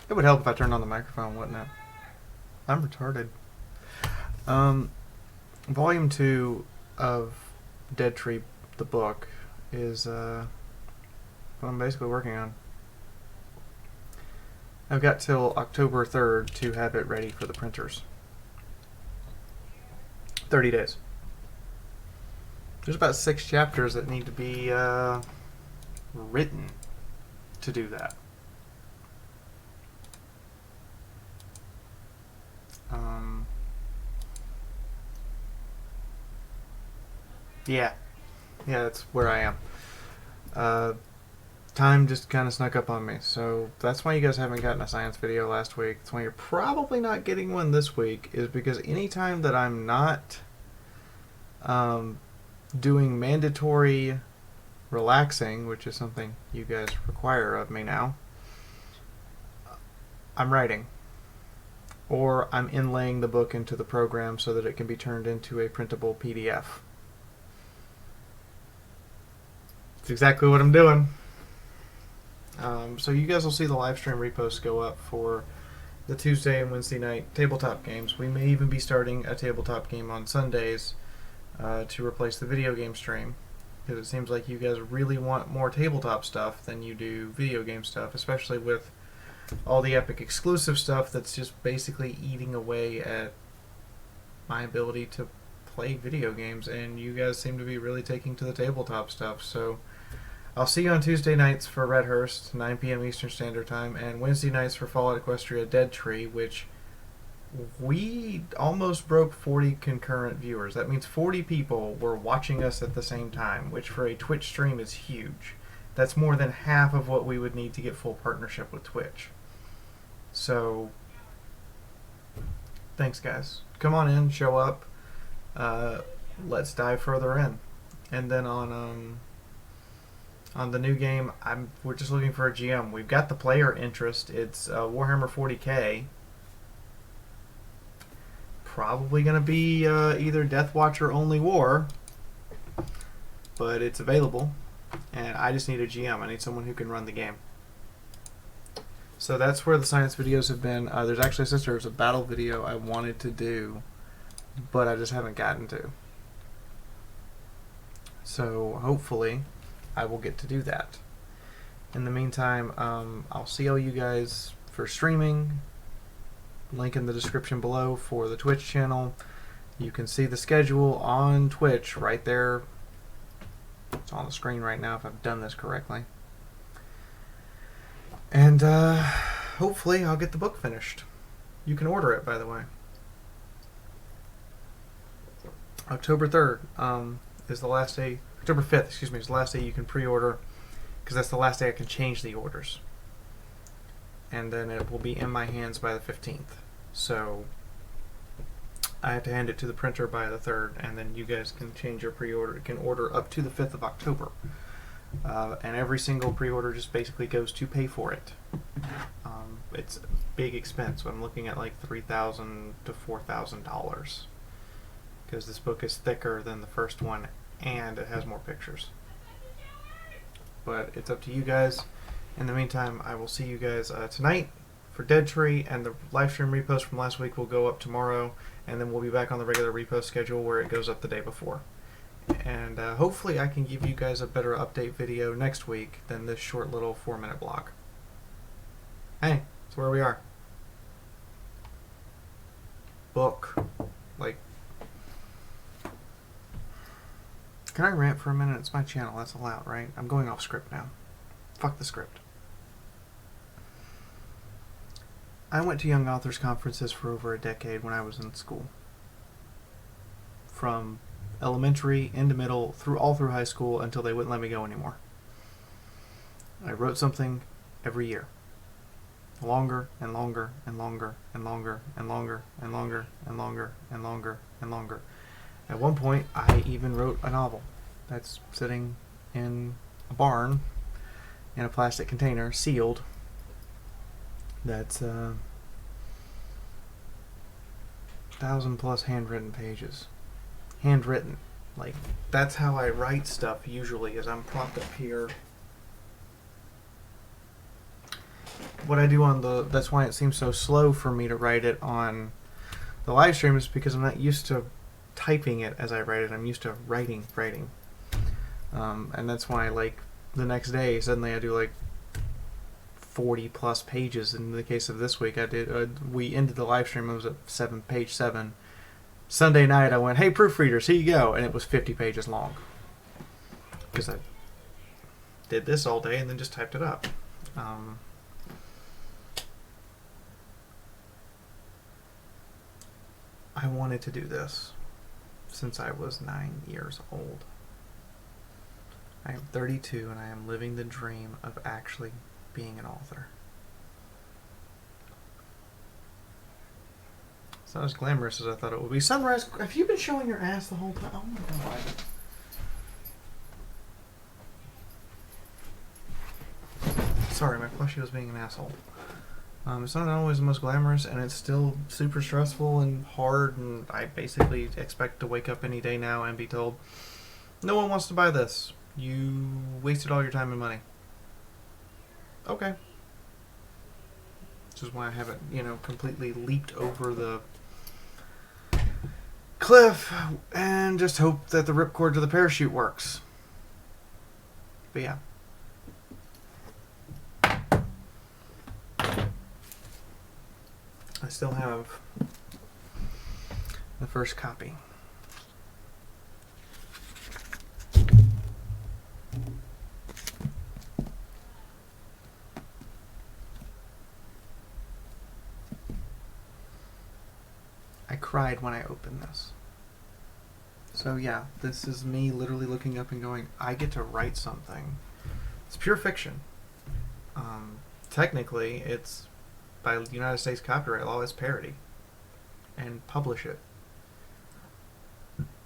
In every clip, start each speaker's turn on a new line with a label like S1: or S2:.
S1: It would help if I turned on the microphone, wouldn't it? I'm retarded. Volume 2 of Dead Tree, the book, is what I'm basically working on. I've got till October 3rd to have it ready for the printers. 30 days. There's about 6 chapters that need to be written to do that. Yeah, that's where I am. Time just kind of snuck up on me, so that's why you guys haven't gotten a science video last week. That's why you're probably not getting one this week, is because anytime that I'm not doing mandatory relaxing, which is something you guys require of me now, I'm writing. Or I'm inlaying the book into the program so that it can be turned into a printable PDF. It's exactly what I'm doing. So you guys will see the live stream reposts go up for the Tuesday and Wednesday night tabletop games. We may even be starting a tabletop game on Sundays to replace the video game stream, because it seems like you guys really want more tabletop stuff than you do video game stuff, especially with all the Epic exclusive stuff that's just basically eating away at my ability to play video games, and you guys seem to be really taking to the tabletop stuff. So I'll see you on Tuesday nights for Redhurst, 9 p.m. Eastern Standard Time, and Wednesday nights for Fallout Equestria Dead Tree, which we almost broke 40 concurrent viewers. That means 40 people were watching us at the same time, which for a Twitch stream is huge. That's more than half of what we would need to get full partnership with Twitch. So, thanks guys. Come on in, show up. Let's dive further in. And then on the new game, we're just looking for a GM. We've got the player interest. It's Warhammer 40k. Probably going to be either Death Watch or Only War, but it's available. And I just need a GM. I need someone who can run the game. So that's where the science videos have been. There's actually there's a battle video I wanted to do, but I just haven't gotten to. So hopefully I will get to do that. In the meantime, I'll see all you guys for streaming. Link in the description below for the Twitch channel. You can see the schedule on Twitch right there. It's on the screen right now if I've done this correctly. And hopefully I'll get the book finished. You can order it, by the way. October 3rd is the last day. October 5th, excuse me, is the last day you can pre-order, because that's the last day I can change the orders. And then it will be in my hands by the 15th. So I have to hand it to the printer by the 3rd, and then you guys can change your pre-order. You can order up to the 5th of October. And every single pre-order just basically goes to pay for it. It's a big expense. So I'm looking at like $3,000 to $4,000, because this book is thicker than the first one and it has more pictures. But it's up to you guys. In the meantime, I will see you guys tonight for Dead Tree, and the live stream repost from last week will go up tomorrow, and then we'll be back on the regular repost schedule where it goes up the day before. And hopefully I can give you guys a better update video next week than this short little 4-minute block. Hey, that's where we are. Book. Like, can I rant for a minute? It's my channel, that's allowed, right? I'm going off script now. Fuck the script. I went to Young Authors conferences for over a decade when I was in school. From elementary, into middle, all through high school, until they wouldn't let me go anymore. I wrote something every year. Longer and longer and longer and longer and longer and longer and longer and longer and longer. At one point, I even wrote a novel that's sitting in a barn in a plastic container, sealed. That's 1,000+ handwritten pages. Handwritten. Like, that's how I write stuff usually, is I'm propped up here what I do on that's why it seems so slow for me to write it on the live stream, is because I'm not used to typing it as I write it. I'm used to writing. And that's why, like, the next day, suddenly I do, like, 40 plus pages. In the case of this week, we ended the live stream, it was at page 7. Sunday night, I went, hey, proofreaders, here you go. And it was 50 pages long. Because I did this all day and then just typed it up. I wanted to do this since I was 9 years old. I am 32 and I am living the dream of actually being an author. It's not as glamorous as I thought it would be. Sunrise, have you been showing your ass the whole time? Oh my god. Sorry, my plushie was being an asshole. It's not always the most glamorous, and it's still super stressful and hard, and I basically expect to wake up any day now and be told, no one wants to buy this. You wasted all your time and money. Okay. Which is why I haven't, completely leaped over the cliff and just hope that the ripcord to the parachute works. But yeah. I still have the first copy. I cried when I opened this. So yeah, this is me literally looking up and going, I get to write something. It's pure fiction. Technically, it's by United States copyright law, it's parody. And publish it.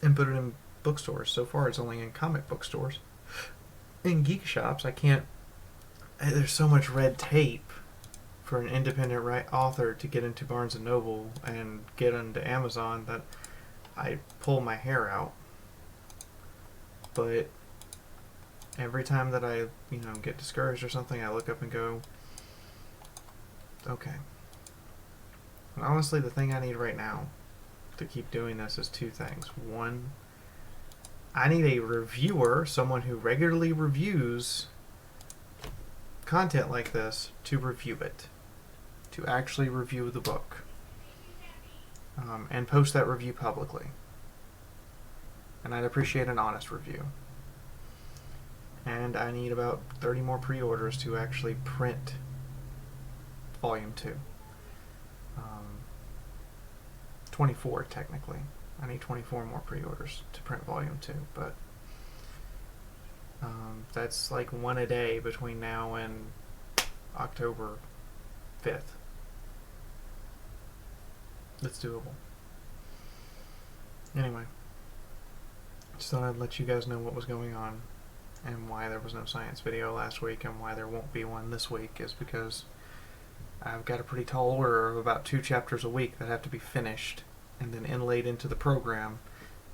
S1: And put it in bookstores. So far, it's only in comic book stores. In geek shops, I can't... There's so much red tape for an independent author to get into Barnes & Noble and get into Amazon that I pull my hair out. But every time that I, get discouraged or something, I look up and go, okay. And honestly, the thing I need right now to keep doing this is 2 things. One, I need a reviewer, someone who regularly reviews content like this, to review it. To actually review the book. And post that review publicly. And I'd appreciate an honest review. And I need about 30 more pre-orders to actually print Volume 2. 24 technically. I need 24 more pre-orders to print Volume 2, but that's like 1 a day between now and October 5th. That's doable. Anyway, just thought I'd let you guys know what was going on and why there was no science video last week and why there won't be one this week is because I've got a pretty tall order of about 2 chapters a week that have to be finished and then inlaid into the program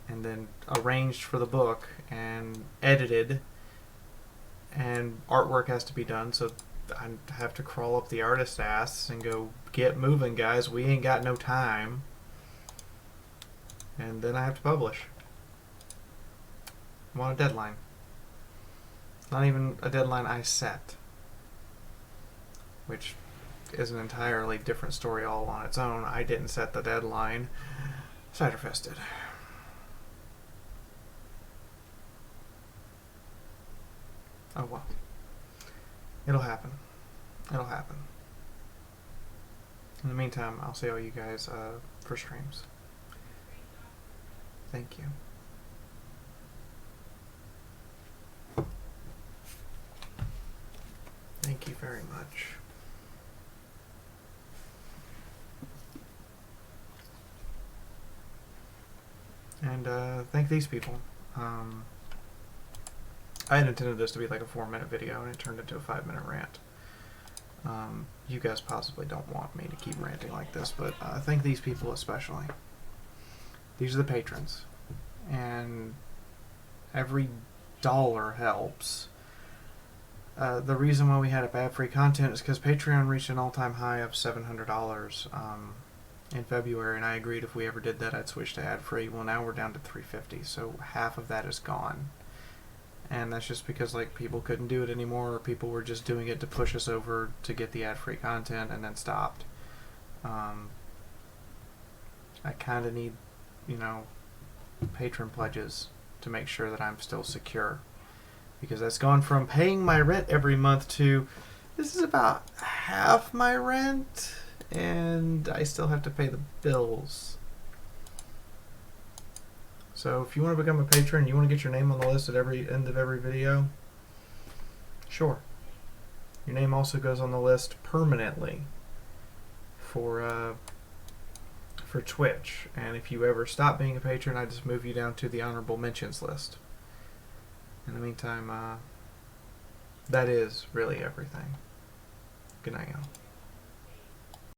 S1: and then arranged for the book and edited, and artwork has to be done, so I have to crawl up the artist's ass and go, get moving guys, we ain't got no time. And then I have to publish. I'm on a deadline. It's not even a deadline I set, which is an entirely different story all on its own. I didn't set the deadline. Cider-fisted. Oh well. It'll happen. It'll happen. In the meantime, I'll see all you guys for streams. Thank you. Thank you very much. And thank these people. I had intended this to be like a 4-minute video and it turned into a 5-minute rant. You guys possibly don't want me to keep ranting like this, but thank these people especially. These are the patrons. And every dollar helps. The reason why we had ad-free content is because Patreon reached an all-time high of $700 in February, and I agreed if we ever did that, I'd switch to ad-free. Well, now we're down to $350, so half of that is gone, and that's just because like people couldn't do it anymore, or people were just doing it to push us over to get the ad-free content, and then stopped. I kind of need, patron pledges to make sure that I'm still secure, because that's gone from paying my rent every month to this is about half my rent, and I still have to pay the bills. So if you want to become a patron, you want to get your name on the list at every end of every video, sure. Your name also goes on the list permanently for Twitch, and if you ever stop being a patron, I just move you down to the honorable mentions list. In the meantime, that is really everything. Good night, y'all.